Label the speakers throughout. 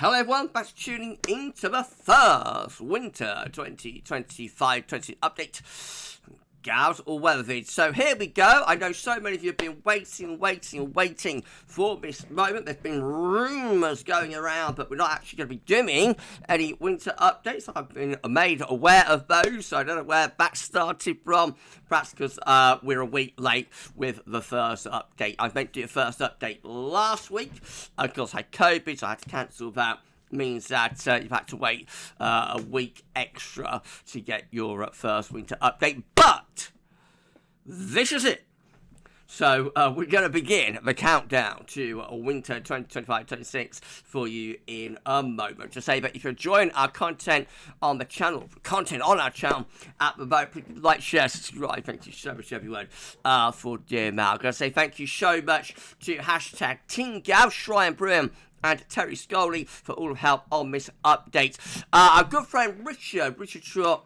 Speaker 1: Hello everyone, thanks for tuning into the first Winter 2025-20 update from GavsWeatherVids. So here we go. I know so many of you have been waiting for this moment. There's been rumours going around, but we're not actually going to be doing any winter updates. I've been made aware of those, so I don't know where that started from. Perhaps because we're a week late with the first update. I meant to do a first update last week. Of course, I had COVID, so I had to cancel that. Means that you've had to wait a week extra to get your first winter update. But this is it. So we're going to begin the countdown to winter 2025-26 for you in a moment. To say that if you're enjoying our content on the channel, at the moment, please like, share, subscribe. Thank you so much, everyone, for doing that. I'm going to say thank you so much to hashtag Team Gav, Shrine Brim, and Terry Scully for all the help on this update. Our good friend Richard Trott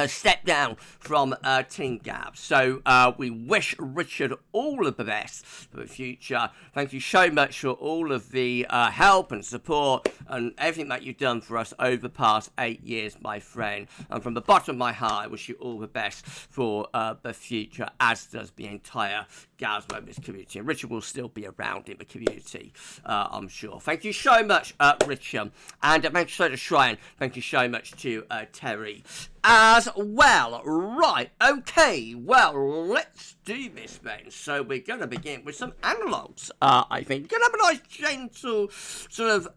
Speaker 1: stepped down from Team Gav. So we wish Richard all of the best for the future. Thank you so much for all of the help and support and everything that you've done for us over the past 8 years, my friend. And from the bottom of my heart, I wish you all the best for the future, as does the entire GavsWeatherVids community. And Richard will still be around in the community, I'm sure. Thank you so much, Richard. And thank you so much to Shrine. Thank you so much to Terry as well. Right, okay, well, let's do this then. So we're going to begin with some analogues, I think. We're going to have a nice, gentle sort of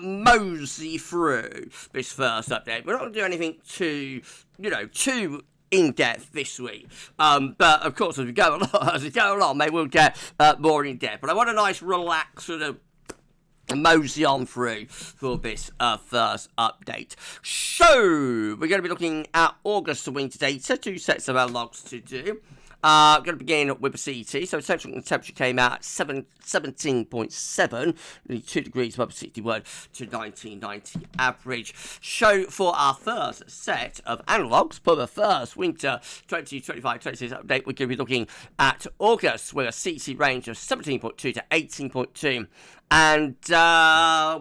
Speaker 1: mosey through this first update. We're not going to do anything too in-depth this week, but of course as we go along, they will get more in-depth. But I want a nice, relaxed sort of mosey on through for this first update. So we're going to be looking at August to winter data, 2 sets of logs to do. Going to begin with the CT. So central temperature came out at 17.7, nearly 2 degrees above 61 to 1990 average. So for our first set of analogues for the first winter 2025-26 update, we're going to be looking at August with a CT range of 17.2 to 18.2. And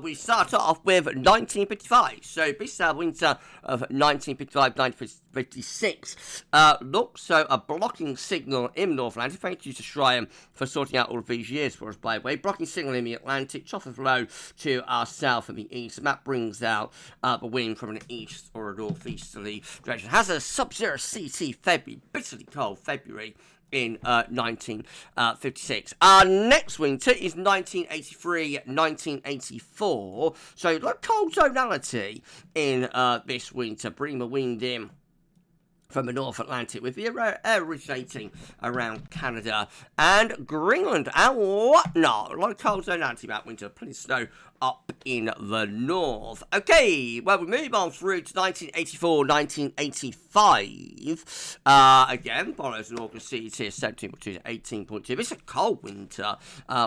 Speaker 1: we start off with 1955. So this winter of 1955-1956 look, so a blocking signal in the North Atlantic. Thank you to Shrine for sorting out all of these years for us, by the way. Blocking signal in the Atlantic, trough of low to our south and the east, and that brings out the wind from an east or a northeasterly direction. Has a sub-zero CT February, bitterly cold February in 1956. Our next winter is 1983-1984. So like cold zonality in this winter, bring the wind in from the North Atlantic, with the air originating around Canada and Greenland and whatnot. A lot of cold zonality that winter, plenty of snow up in the north. Okay, well, we move on through to 1984-1985. Again, follows an August CT of 17.2 to 18.2. It's a cold winter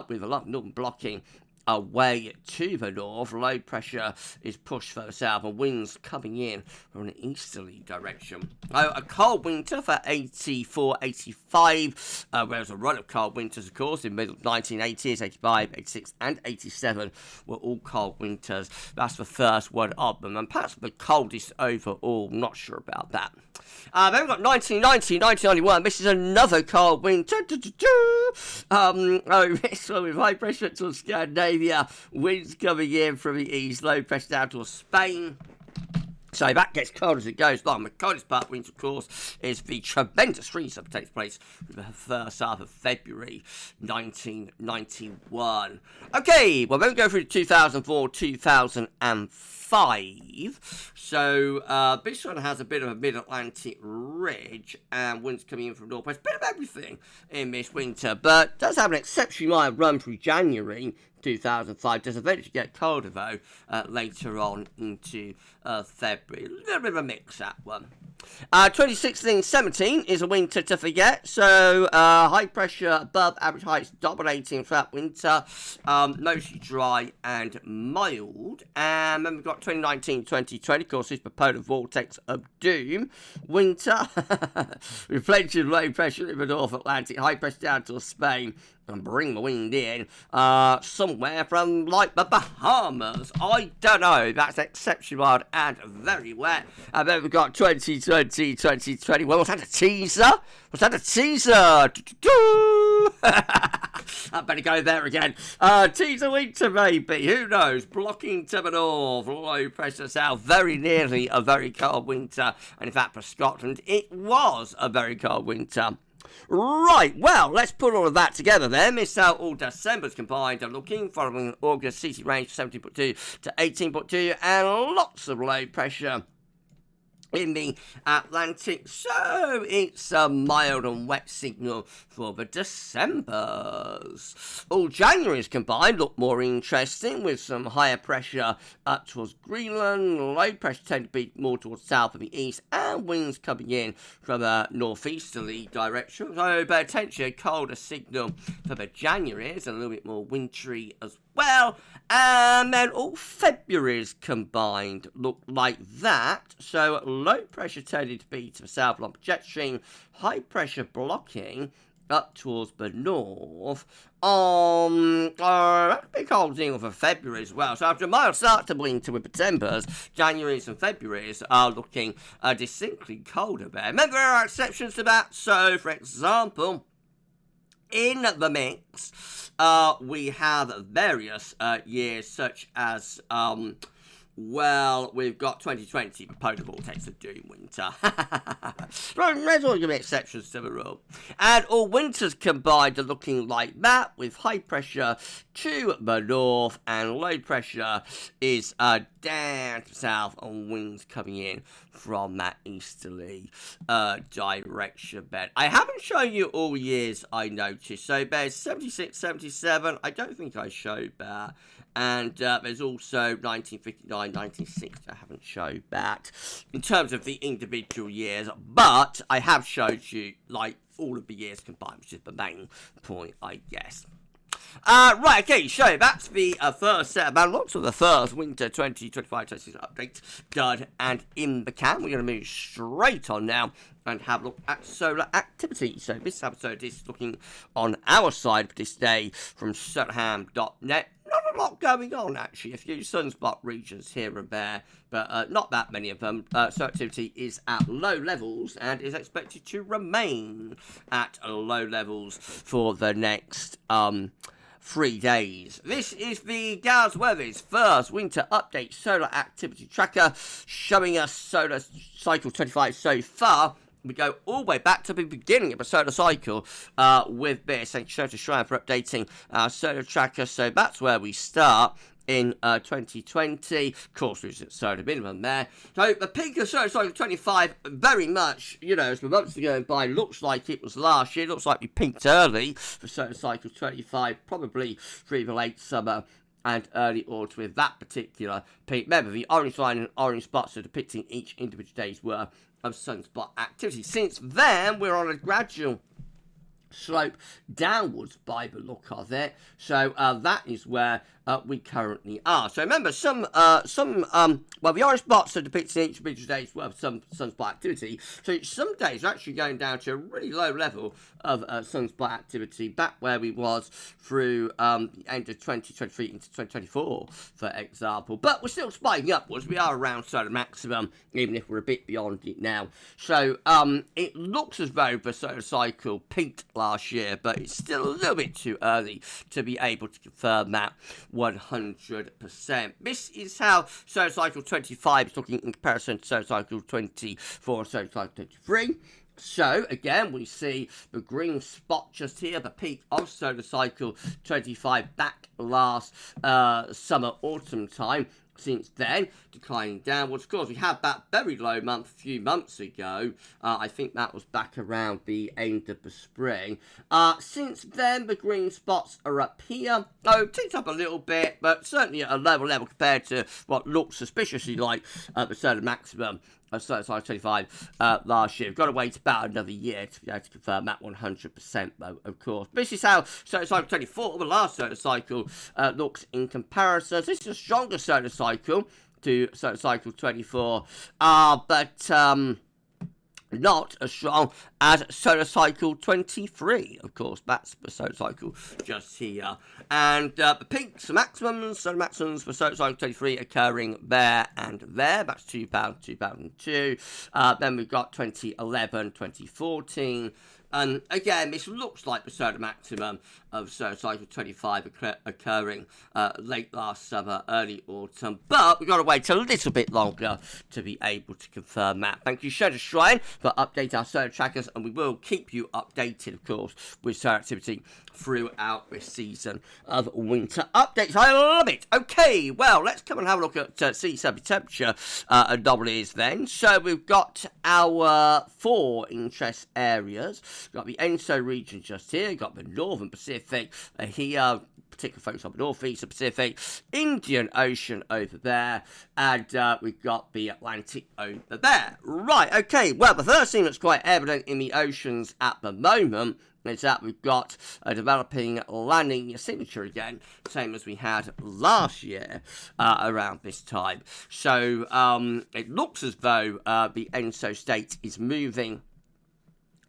Speaker 1: with a lot of northern blocking away to the north. Low pressure is pushed further south and winds coming in from an easterly direction. A cold winter for 84-85, whereas a run of cold winters, of course, in the middle of 1980s, 85, 86 and 87 were all cold winters. That's the first one of them, and perhaps the coldest overall. Not sure about that. Then we've got 1990, 1991. This is another cold winter. This one with high pressure towards Scandinavia. Winds coming in from the east. Low pressure down towards Spain. So that gets cold as it goes along. The coldest part of winter, of course, is the tremendous freeze-up that takes place in the first half of February 1991. Okay, well, then we go through 2004-2005. So this one has a bit of a mid-Atlantic ridge and winds coming in from northwest. Bit of everything in this winter, but does have an exceptionally mild run through January 2005. Does eventually get colder, though, later on into February. A little bit of a mix, that one. 2016-17 is a winter to forget. So high pressure above average heights dominating throughout winter. Mostly dry and mild. And then we've got 2019-2020, of course, this polar vortex of doom. Winter with plenty of low pressure in the North Atlantic. High pressure down to Spain and bring the wind in somewhere from like the Bahamas. I don't know. That's exceptionally wild and very wet. And then we've got 2020, 2021. Was that a teaser? Was that a teaser? I better go there again. Teaser winter maybe. Who knows? Blocking to the north, low pressure south. Very nearly a very cold winter. And in fact, for Scotland, it was a very cold winter. Right, well, let's put all of that together then. Miss how all December's combined are looking, following August CC range 17.2 to 18.2, and lots of low pressure in the Atlantic, so it's a mild and wet signal for the Decembers. All January's combined look more interesting, with some higher pressure up towards Greenland, low pressure tend to be more towards south and the east, and winds coming in from a northeasterly direction, so potentially a colder signal for the January. It's a little bit more wintry as well, and then all February's combined look like that, so low pressure tended to be to the south along the jet stream, high pressure blocking up towards the north. That's a big cold deal for February as well. So after a mild start to winter with December's, January's and February's are looking distinctly colder there. Remember, there are exceptions to that. So, for example, in the mix, we have various years such as, well, we've got 2020, the polar vortex of doom winter. There's always going to be exceptions to the rule. And all winters combined are looking like that, with high pressure to the north and low pressure is down to the south, and winds coming in from that easterly direction. But I haven't shown you all years, I noticed. So there's 76, 77. I don't think I showed that. And there's also 1959, 1960. I haven't showed that in terms of the individual years, but I have showed you like all of the years combined, which is the main point, I guess. Right, okay, so that's the first set of lots of the first winter 2025-26 updates done and in the can. We're going to move straight on now and have a look at solar activity. So this episode is looking on our side for this day from solarham.net. Not a lot going on, actually. A few sunspot regions here and there, but not that many of them. Solar activity is at low levels and is expected to remain at low levels for the next 3 days. This is the GavsWeatherVids first winter update solar activity tracker, showing us solar cycle 25 so far. We go all the way back to the beginning of the solar cycle with this. Thank you to Shrine for updating our solar tracker. So that's where we start in 2020. Of course, there's a solar minimum there. So the peak of solar cycle 25, very much, you know, as the months are going by, looks like it was last year. Looks like we peaked early for solar cycle 25, probably through the late summer and early autumn with that particular peak. Remember, the orange line and orange spots are depicting each individual day's worth of sunspot activity. Since then, we're on a gradual slope downwards by the look of it. So that is where we currently are. So remember, well, the orange spots are depicting each individual day's worth of some sunspot activity. So some days are actually going down to a really low level of sunspot activity, back where we was through the end of 2023 into 2024, for example. But we're still spiking upwards. We are around solar maximum, even if we're a bit beyond it now. So it looks as though the solar cycle peaked last year, but it's still a little bit too early to be able to confirm that 100%. This is how solar cycle 25 is looking in comparison to solar cycle 24 and solar cycle 23. So, again, we see the green spot just here, the peak of solar cycle 25 back last summer, autumn time. Since then, declining downwards. Of course, we had that very low month a few months ago. I think that was back around the end of the spring. Since then, the green spots are up here. Oh, ticked up a little bit, but certainly at a lower level compared to what looks suspiciously like the solar maximum of solar cycle 25 last year. We've got to wait about another year to be able to confirm that 100%, though, of course. This is how solar cycle 24, the last solar cycle, looks in comparison. So this is a stronger solar cycle to solar cycle 24, but not as strong as solar cycle 23. Of course, that's the solar cycle just here. And the peaks, the maximums, solar maximums for solar cycle 23 occurring there and there. That's 2002. Then we've got 2011, 2014. And again, this looks like the solar maximum of solar cycle 25 occurring late last summer, early autumn. But we've got to wait a little bit longer to be able to confirm that. Thank you, Shadow Shrine, for updating our solar trackers, and we will keep you updated, of course, with solar activity throughout this season of winter updates. I love it. Okay, well, let's come and have a look at sea surface temperature anomalies then. So we've got our 4 interest areas. We've got the ENSO region just here. We've got the Northern Pacific here. Particular focus on the northeast Pacific, Indian Ocean over there, and we've got the Atlantic over there. Right, okay, well, the first thing that's quite evident in the oceans at the moment is that we've got a developing La Nina signature again, same as we had last year around this time. So it looks as though the ENSO state is moving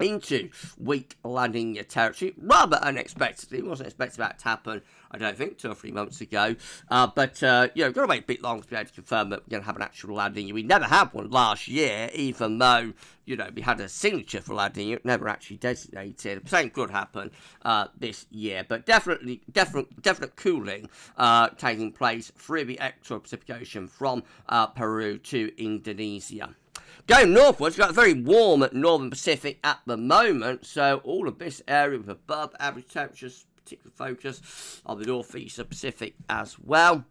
Speaker 1: into weak La Nina territory, rather unexpectedly. It wasn't expected that to happen, I don't think, 2 or 3 months ago. But you know, got to wait a bit long to be able to confirm that we're going to have an actual La Nina. We never had one last year, even though, you know, we had a signature for La Nina. It never actually designated. The same could happen this year, but definite cooling taking place through the equatorial Pacific Ocean from Peru to Indonesia. Going northwards, we've got a very warm northern Pacific at the moment, so all of this area with above average temperatures, particular focus on the northeast of Pacific as well.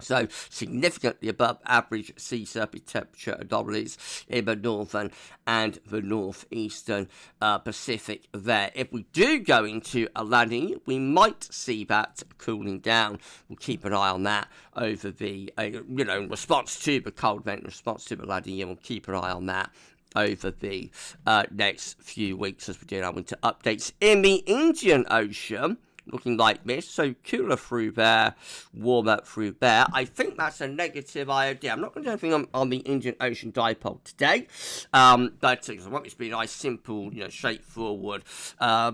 Speaker 1: So significantly above average sea surface temperature anomalies in the northern and the northeastern Pacific there. If we do go into a La Nina, we might see that cooling down. We'll keep an eye on that over the, you know, in response to the cold event, in response to the La Nina, we'll keep an eye on that over the next few weeks as we do our winter updates. In the Indian Ocean, looking like this, so cooler through there, warmer through there. I think that's a negative IOD. I'm not going to do anything on the Indian Ocean dipole today, but I want this to be a nice, simple, you know, straightforward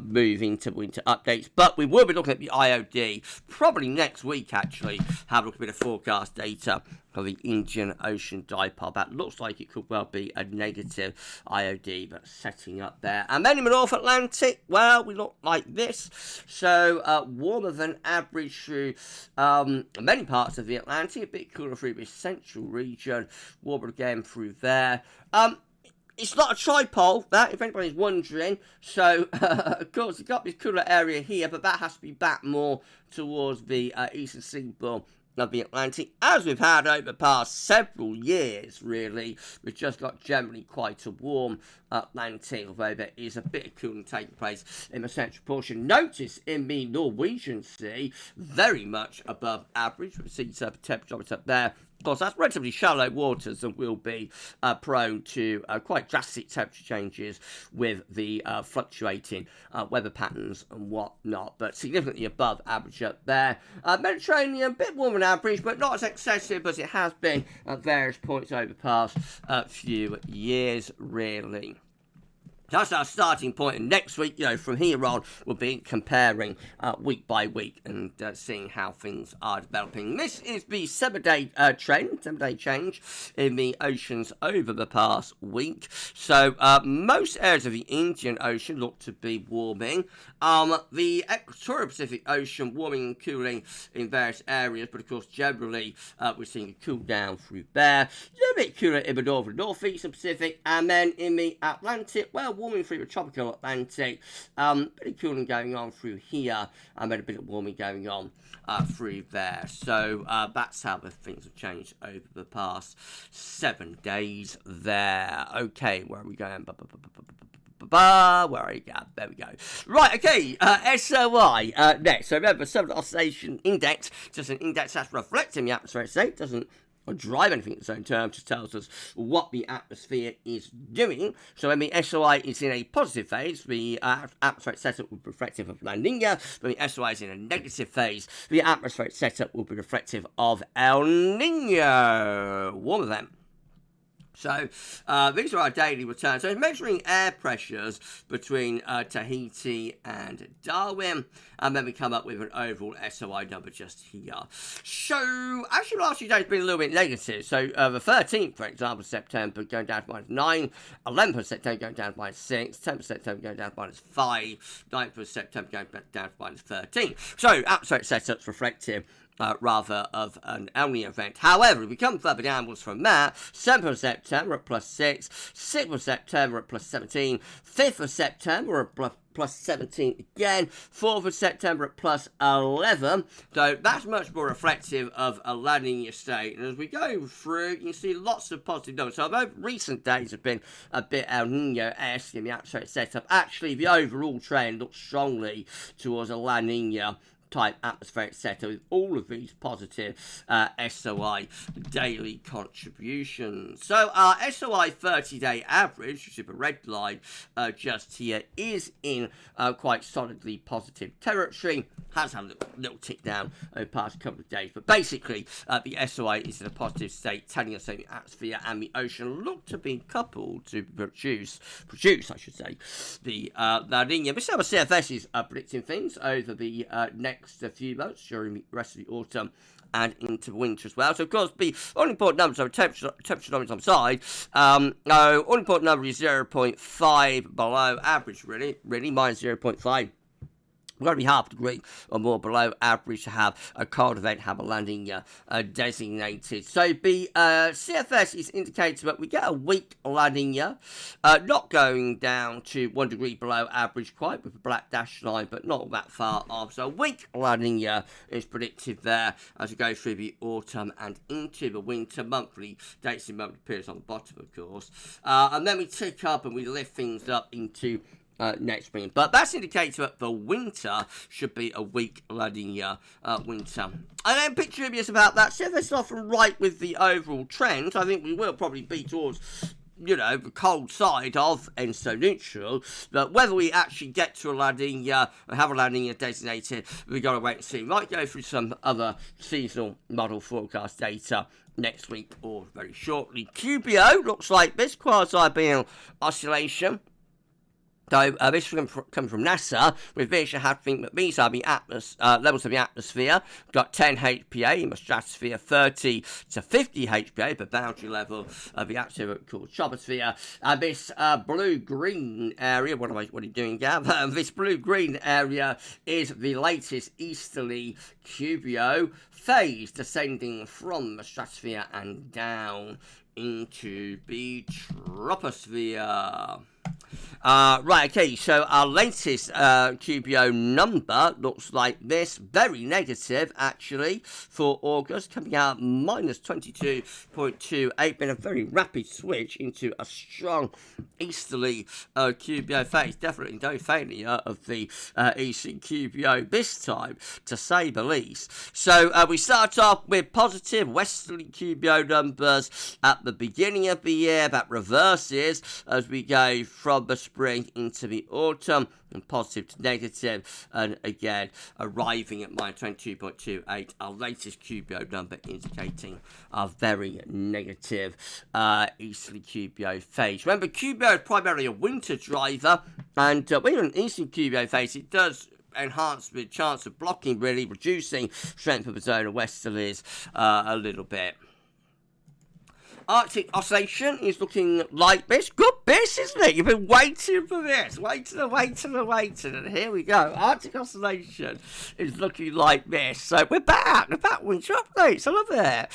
Speaker 1: move into winter updates. But we will be looking at the IOD probably next week, actually, have a look at a bit of forecast data for the Indian Ocean dipole. That looks like it could well be a negative IOD, but setting up there. And then in the North Atlantic, well, we look like this. So warmer than average through many parts of the Atlantic, a bit cooler through the central region, warmer again through there. It's not a tripole, that, if anybody's wondering. So, of course, you've got this cooler area here, but that has to be back more towards the eastern seaboard of the Atlantic, as we've had over the past several years, really. We've just got generally quite a warm Atlantic, although there is a bit of cooling taking place in the central portion. Notice in the Norwegian Sea, very much above average, with the sea surface temperature up there. Of course, that's relatively shallow waters and will be prone to quite drastic temperature changes with the fluctuating weather patterns and whatnot, but significantly above average up there. Mediterranean, a bit warmer than average, but not as excessive as it has been at various points over the past few years, really. That's our starting point, and next week, you know, from here on, we'll be comparing week by week and seeing how things are developing. This is the 7-day trend, 7-day change in the oceans over the past week. So most areas of the Indian Ocean look to be warming. The equatorial Pacific Ocean warming and cooling in various areas, but of course, generally, we're seeing a cool down through there. A little bit cooler in the northern northeastern Pacific, and then in the Atlantic, well, warming through the tropical Atlantic, bit of cooling going on through here, and then a bit of warming going on through there. So that's how the things have changed over the past 7 days there. Okay, where are we going? Where are you going? There we go. Right, okay, SOI next. So remember, Southern Oscillation Index, just an index that's reflecting the atmospheric state, doesn't or drive anything in its own terms, just tells us what the atmosphere is doing. So when the SOI is in a positive phase, the atmospheric setup will be reflective of La Nina. When the SOI is in a negative phase, the atmospheric setup will be reflective of El Nino. Warmer then. So these are our daily returns. So measuring air pressures between Tahiti and Darwin, and then we come up with an overall SOI number just here. So actually last few days have been a little bit negative. So the 13th, for example, September going down to -9, 11th of September going down to -6, 10th of September going down to -5, 9th of September going down to -13. So absolute setups reflective rather of an El Niño event. However, if we come further downwards from that, 7th of September at +6, 6th of September at +17, 5th of September at +17 again, 4th of September at +11, so that's much more reflective of a La Niña state. And as we go through, you can see lots of positive numbers. So although recent days have been a bit El Niño-esque in the absolute setup, actually the overall trend looks strongly towards a La Niña type atmospheric setup with all of these positive SOI daily contributions. So our SOI 30-day average, which is the red line just here, is in quite solidly positive territory. Has had a little tick down over the past couple of days, but basically the SOI is in a positive state, telling us that the atmosphere and the ocean look to be coupled to produce I should say, the La Niña. But some of CFS is predicting things over the next few months during the rest of the autumn and into winter as well. So of course the all important numbers are temperature numbers on the side. No, all important number is 0.5 below average, really -0.5. We've got to be half a degree or more below average to have a cold event, have a La Niña designated. So the CFS is indicating that we get a weak La Niña, not going down to 1 degree below average quite with a black dashed line, but not that far off. So a weak La Niña is predicted there as we go through the autumn and into the winter. Monthly dates in monthly periods on the bottom, of course. And then we tick up and we lift things up into next spring. But that's indicating that the winter should be a weak La Niña winter. And then a bit dubious about that. CFS is often right with the overall trend. I think we will probably be towards, you know, the cold side of ENSO neutral, but whether we actually get to a La Niña and have a La Niña designated, we've got to wait and see. We might go through some other seasonal model forecast data next week or very shortly. QBO looks like this quasi-biennial oscillation. So this comes from NASA, with this you have to think that these are the levels of the atmosphere. We've got 10 HPA in the stratosphere, 30 to 50 HPA, the boundary level of the atmosphere called troposphere. This blue-green area, what are you doing, Gav? This blue-green area is the latest easterly QBO phase descending from the stratosphere and down into the troposphere. Right, okay, so our latest QBO number looks like this. Very negative, actually, for August, coming out -22.28. Been a very rapid switch into a strong easterly QBO phase. Definitely no failure of the eastern QBO this time, to say the least. So we start off with positive westerly QBO numbers at the beginning of the year. That reverses as we go from the spring into the autumn, and positive to negative, and again arriving at -22.28, our latest QBO number indicating a very negative easterly QBO phase. Remember, QBO is primarily a winter driver, and when you're in an eastern QBO phase, it does enhance the chance of blocking, really reducing strength of the zone of westerlies a little bit. Arctic oscillation is looking like this. Good bits, isn't it? You've been waiting for this. Waiting, and here we go. Arctic oscillation is looking like this. So we're back. We're back winter updates. I love it.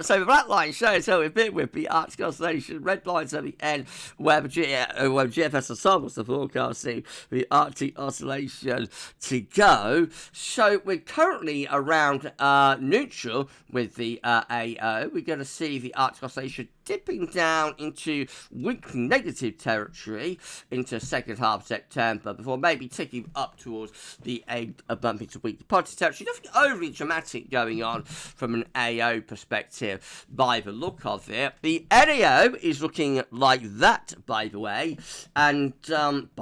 Speaker 1: So the black line shows how we've been with the Arctic oscillation. Red lines at the end where the GFS ensembles are forecasting the Arctic oscillation to go. So we're currently around neutral with the AO. We're going to see the Arctic oscillation dipping down into weak negative territory into second half of September before maybe ticking up towards the end of bumping to weak positive territory. Nothing overly dramatic going on from an AO perspective by the look of it. The NAO is looking like that, by the way, and the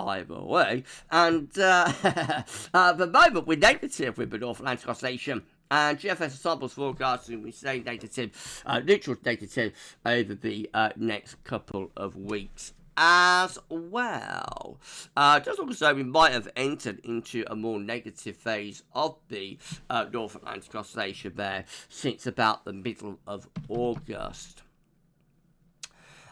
Speaker 1: moment we're negative with the North Atlantic oscillation And GFS samples forecasting, we say negative, neutral to negative over the next couple of weeks as well. Just looks as though we might have entered into a more negative phase of the North Atlantic Oscillation there since about the middle of August.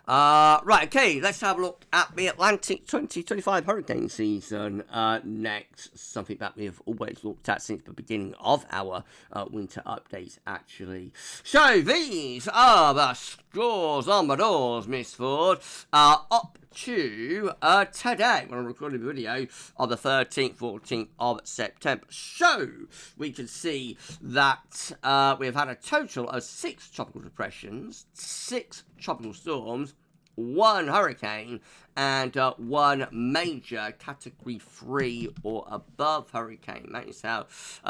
Speaker 1: Right, okay, let's have a look at the Atlantic 2025 hurricane season next. Something that we've always looked at since the beginning of our winter updates, actually. So, these are the scores on the doors, Miss Ford, up to today, when I'm recording the video, on the 13th, 14th of September. So, we can see that we've had a total of 6 tropical depressions, 6 tropical storms, 1 hurricane, and 1 major Category 3 or above hurricane. That is how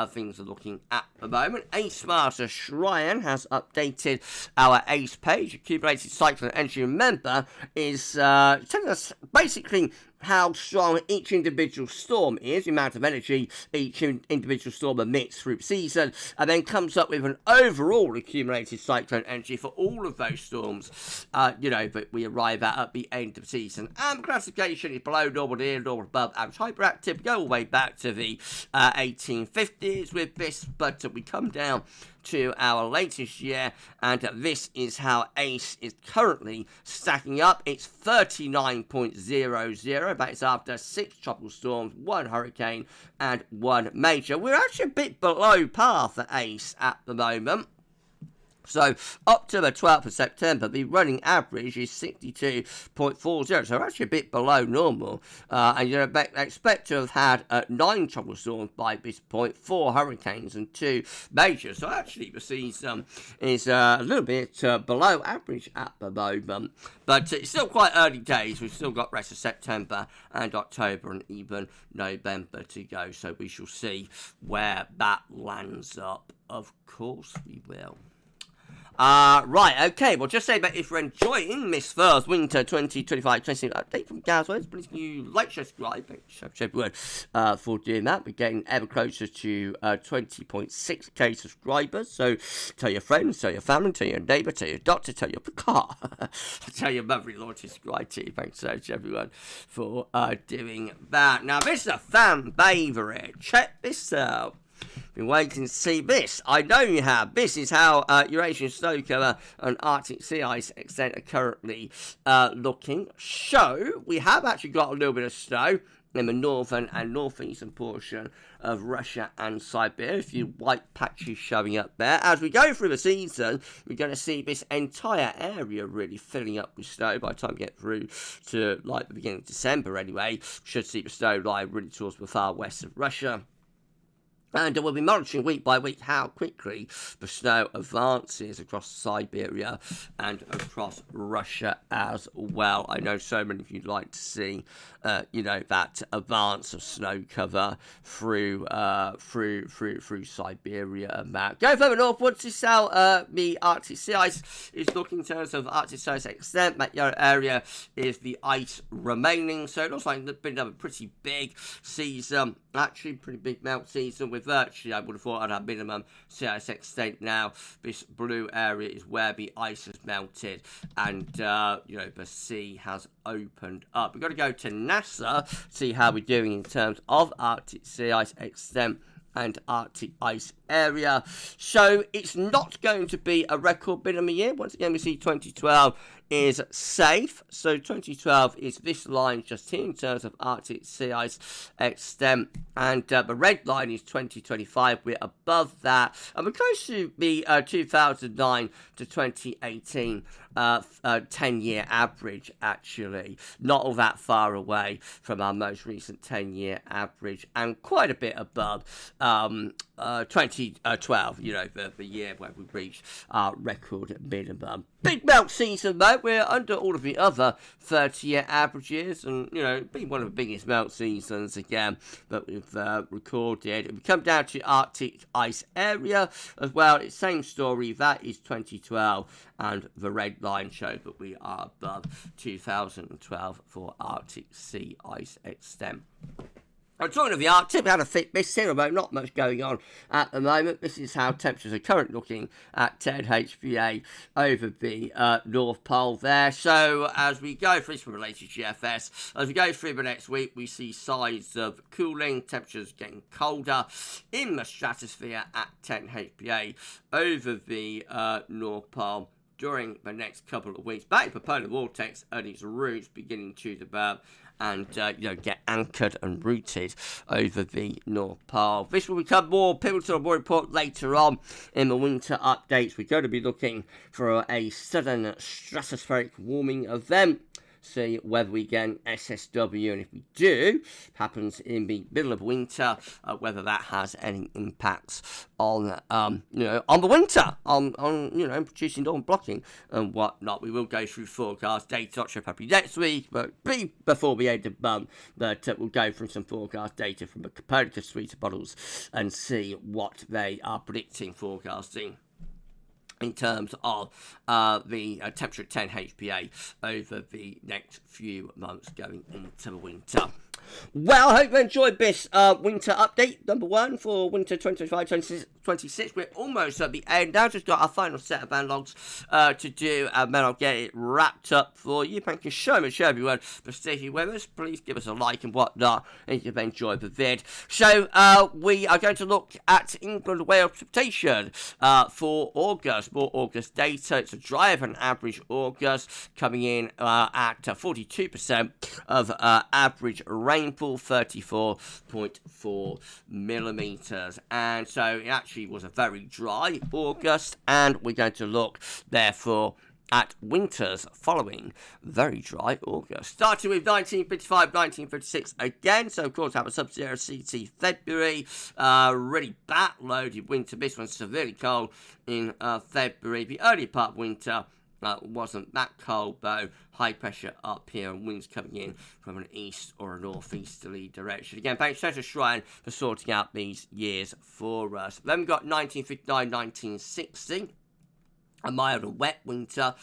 Speaker 1: things are looking at the moment. Ace Master Shrine has updated our ACE page. Accumulated cyclone energy, remember, is telling us basically how strong each individual storm is, the amount of energy each individual storm emits through the season, and then comes up with an overall accumulated cyclone energy for all of those storms, that we arrive at the end of the season. And the classification is below normal, near normal, above average, hyperactive. Go all the way back to the 1850s with this, but we come down to our latest year, and this is how ACE is currently stacking up. It's 39.00. That is after 6 tropical storms, 1 hurricane, and 1 major. We're actually a bit below par for ACE at the moment. So, up to the 12th of September, the running average is 62.40, so actually a bit below normal. And you expect to have had 9 tropical storms by this point, 4 hurricanes and 2 majors. So, actually, the season is a little bit below average at the moment. But it's still quite early days. We've still got the rest of September and October and even November to go. So, we shall see where that lands up. Of course, we will. Right, okay, well, just say that if you're enjoying Miss Fur's Winter 2025 update from GavsWeatherVids, please can you like, share, subscribe, everyone for doing that. We're getting ever closer to 20.6k subscribers, so tell your friends, tell your family, tell your neighbour, tell your doctor, tell your car, tell your mother-in-law to subscribe to you. Thanks so much, everyone, for doing that. Now, this is a fan favourite. Check this out. Been waiting to see this. I know you have. This is how Eurasian snow cover and Arctic sea ice extent are currently looking. So, we have actually got a little bit of snow in the northern and northeastern portion of Russia and Siberia. A few white patches showing up there. As we go through the season, we're going to see this entire area really filling up with snow. By the time we get through to like the beginning of December anyway, should see the snow lie really towards the far west of Russia. And we'll be monitoring week by week how quickly the snow advances across Siberia and across Russia as well. I know so many of you'd like to see, that advance of snow cover through Siberia and that. Go further northwards, this is how the Arctic sea ice is looking in terms of Arctic sea ice extent. That yellow area is the ice remaining, so it looks like it's been a pretty big season, actually pretty big melt season with virtually, I would have thought, I'd have minimum sea ice extent now. This blue area is where the ice has melted and, the sea has opened up. We've got to go to NASA, see how we're doing in terms of Arctic sea ice extent and Arctic ice area. So it's not going to be a record minimum year. Once again, we see 2012 is safe. So 2012 is this line just here in terms of Arctic sea ice extent. And the red line is 2025. We're above that. And we're close to the 2009 to 2018 10-year average, actually. Not all that far away from our most recent 10-year average. And quite a bit above 2012, the year where we reached our record minimum. Big melt season, though. We're under all of the other 30-year averages, and, being one of the biggest melt seasons again that we've recorded. We come down to Arctic ice area as well. It's same story. That is 2012, and the red line shows that we are above 2012 for Arctic sea ice extent. I'm talking of the Arctic. We had a thick mist here, although not much going on at the moment. This is how temperatures are currently looking at 10 HPA over the North Pole there. So as we go through from related GFS, as we go through the next week, we see signs of cooling, temperatures getting colder in the stratosphere at 10 HPA over the North Pole during the next couple of weeks. Back to the polar vortex and its roots beginning to develop and get anchored and rooted over the North Pole. This will become more pivotal and more important later on in the winter updates. We're going to be looking for a sudden stratospheric warming event. See whether we get an SSW, and if we do, happens in the middle of winter, whether that has any impacts on the winter, on producing dawn blocking and whatnot. We will go through forecast data, not sure probably next week, but before the end of the month. But we'll go through some forecast data from the Copernicus suite of models and see what they are predicting, forecasting in terms of the temperature at 10 HPA over the next few months going into the winter. Well, I hope you enjoyed this winter update, number 1 for winter 2025-2026. We're almost at the end now. Just got our final set of analogs to do, and then I'll get it wrapped up for you. Thank you so much, everyone, for sticking with us. Please give us a like and whatnot if you've enjoyed the vid. So, we are going to look at England Wales precipitation for August. More August data. It's a drier than average August, coming in at 42% of average rainfall, 34.4 millimeters. And so it actually was a very dry August, and we're going to look, therefore, at winters following very dry August. Starting with 1955, 1956 again. So, of course, have a sub-zero CT February. Really backloaded winter. This one's severely cold in February. The early part of winter wasn't that cold, though. High pressure up here and winds coming in from an east or a northeasterly direction. Again, thanks to Shrine for sorting out these years for us. Then we've got 1959, 1960. A mild and wet winter,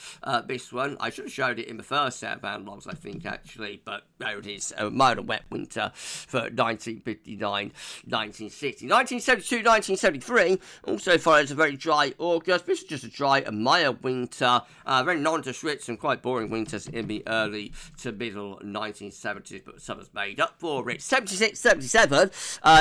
Speaker 1: this one. I should have showed it in the first set of analogs, I think, actually, but there it is. A mild and wet winter for 1959, 1960. 1972, 1973 also follows a very dry August. This is just a dry and mild winter. Very nondescript and quite boring winters in the early to middle 1970s, but summer's made up for it. 76, 77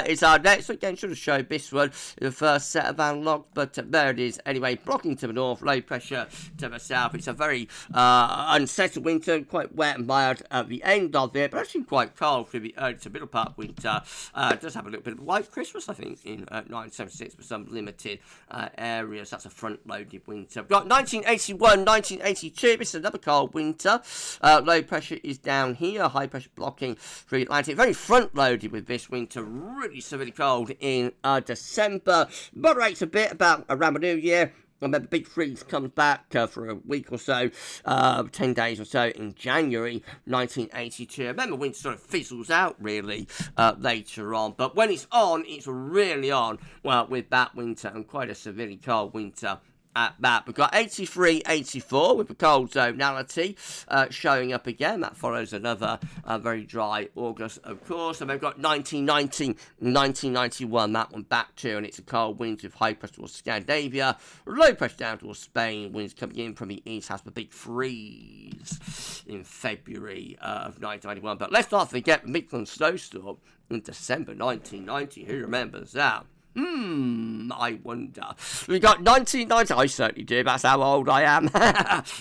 Speaker 1: is our next. Again, should have showed this one in the first set of analogs, but there it is. Anyway, blocking to the north, low pressure to the south. It's a very unsettled winter, quite wet and mild at the end of it, but actually quite cold through the early to middle part of winter. It does have a little bit of white Christmas, I think, in 1976 for some limited areas. That's a front-loaded winter. We've got 1981, 1982. This is another cold winter. Low pressure is down here. High pressure blocking through the Atlantic. Very front-loaded with this winter. Really severely cold in December. Moderates a bit about around the New Year. And then the big freeze comes back for a week or so, 10 days or so in January 1982. And then the winter sort of fizzles out, really, later on. But when it's on, it's really on, well, with that winter, and quite a severely cold winter at that. We've got 83, 84 with the cold zonality showing up again. That follows another very dry August, of course. And we've got 1990, 1991, that one back to, and it's a cold wind with high pressure towards Scandinavia, low pressure down towards Spain, winds coming in from the east, has the big freeze in February of 1991. But let's not forget the Midland snowstorm in December 1990. Who remembers that? I wonder. We got 1990. I certainly do. That's how old I am.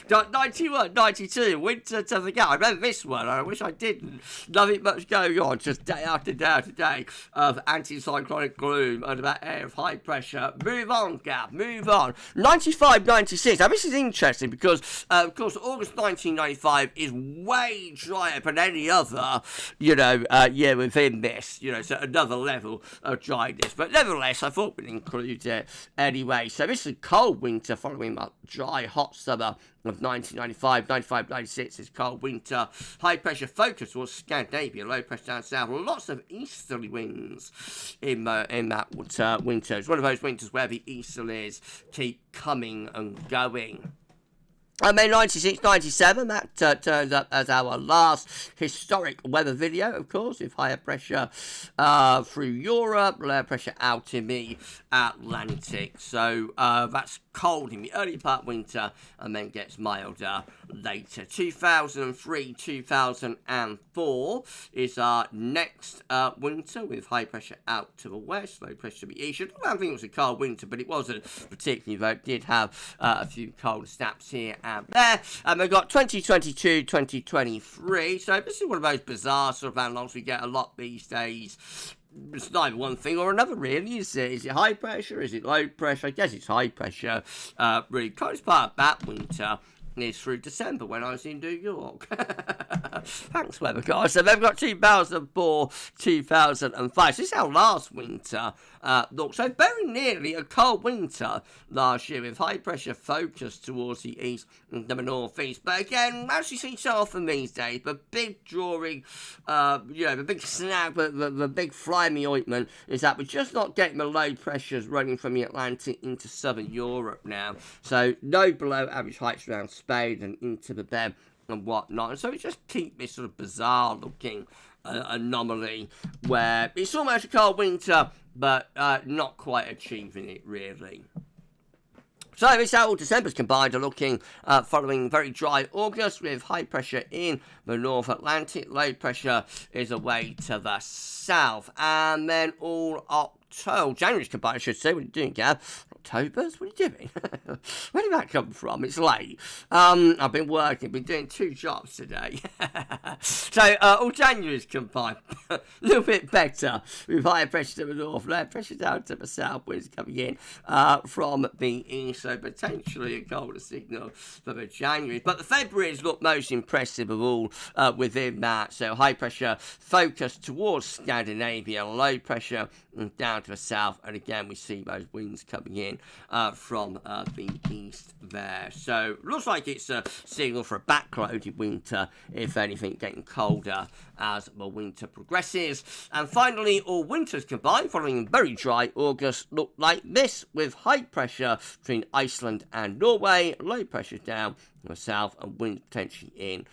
Speaker 1: Got 91, 92. Winter to the gap. I remember this one. I wish I didn't. Nothing much going on. Just day after day after day of anticyclonic gloom under that air of high pressure. Move on, Gav. Move on. 95, 96. Now, this is interesting because, of course, August 1995 is way drier than any other, year within this. So another level of dryness. But nevertheless, I thought we'd include it anyway. So this is a cold winter following that dry, hot summer of 1995. 95, 96 is cold winter. High pressure focus towards Scandinavia, low pressure down south. Lots of easterly winds in that winter. It's one of those winters where the easterlies keep coming and going. May 96, 97, that turns up as our last historic weather video, of course, with higher pressure through Europe, lower pressure out in the Atlantic. So that's cold in the early part of winter and then gets milder later. 2003, 2004 is our next winter with high pressure out to the west, low pressure to the east. I don't think it was a cold winter, but it wasn't particularly, though. It did have a few cold snaps here and there. And we've got 2022, 2023. So this is one of those bizarre sort of anomalies we get a lot these days. It's neither one thing or another, really, is it? Is it high pressure? Is it low pressure? I guess it's high pressure. Really, coldest part of that winter is through December when I was in New York. Thanks, weather guys. So they've got 2004, 2005. So this is our last winter looked. So very nearly a cold winter last year with high pressure focused towards the east and the northeast. But again, as you see so often these days, the big drawing, the big snag, the big fly in the ointment is that we're just not getting the low pressures running from the Atlantic into southern Europe now. So no below average heights around Spain and into the Bed and whatnot. And so we just keep this sort of bizarre looking anomaly where it's almost a cold winter, but not quite achieving it really. So this how December's combined are looking following very dry August with high pressure in the North Atlantic. Low pressure is away to the south. And then all October, January's combined, I should say. What are you doing, Gav? October's? What are you doing? Where did that come from? It's late. I've been working, been doing 2 jobs today. So all January's combined. A little bit better with higher pressure to the north, lower pressure down to the south, winds coming in from the east. So potentially a colder signal for the January. But the February's look most impressive of all within that. So high pressure focused towards Scandinavia, low pressure down to the south. And again, we see those winds coming in from the east there. So looks like it's a signal for a backloaded winter, if anything, getting colder as the winter progresses. And finally, all winters combined following very dry August look like this, with high pressure between Iceland and Norway, low pressure down to the south and winds potentially in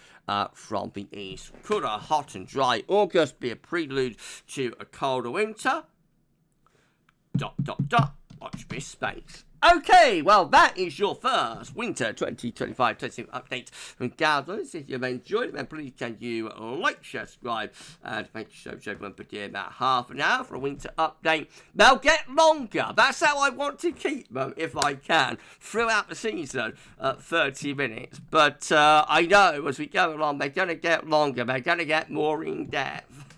Speaker 1: from the east. Could a hot and dry August be a prelude to a colder winter? ... Watch this space. Okay, well, that is your first Winter 2025-26 update from GavsWeatherVids. If you've enjoyed it, then please can you like, share, subscribe, and make sure everyone put in about half an hour for a winter update. They'll get longer. That's how I want to keep them, if I can, throughout the season at 30 minutes. But I know as we go along, they're going to get longer. They're going to get more in depth.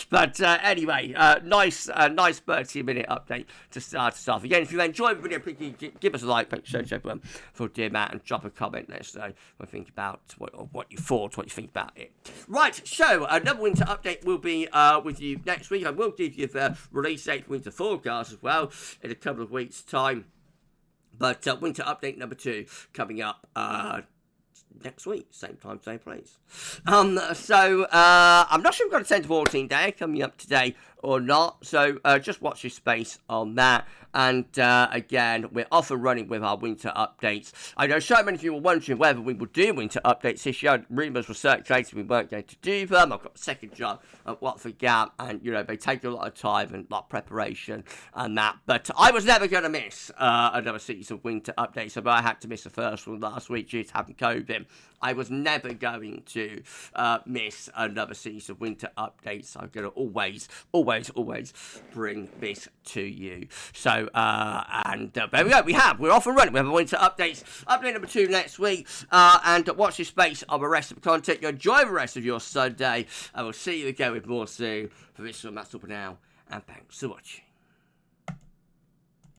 Speaker 1: But anyway, nice 30-minute update to start us off. Again, if you enjoyed the video, please give us a like, make sure to everyone for doing that, and drop a comment. Let us know what you think about what you thought, what you think about it. Right, so another winter update will be with you next week. I will give you the release date for winter forecast as well in a couple of weeks' time. But winter update number 2 coming up next week, same time, same place. I'm not sure we've got a 10 to 14 day coming up today or not, so just watch your space on that. And again, we're off and running with our winter updates. I know so many of you were wondering whether we would do winter updates this year. Rumours were circulating we weren't going to do them. I've got a second job at Watford Gap, and they take a lot of time and a lot of preparation and that. But I was never going to miss another season of winter updates, so I had to miss the first one last week due to having COVID. I was never going to miss another season of winter updates. I'm going to always bring this to you. So, there we go. We're off and running. We have a winter updates. Update number 2 next week. And watch your space on the rest of the content. You enjoy the rest of your Sunday. And we'll see you again with more soon. For this one, that's all for now. And thanks for watching.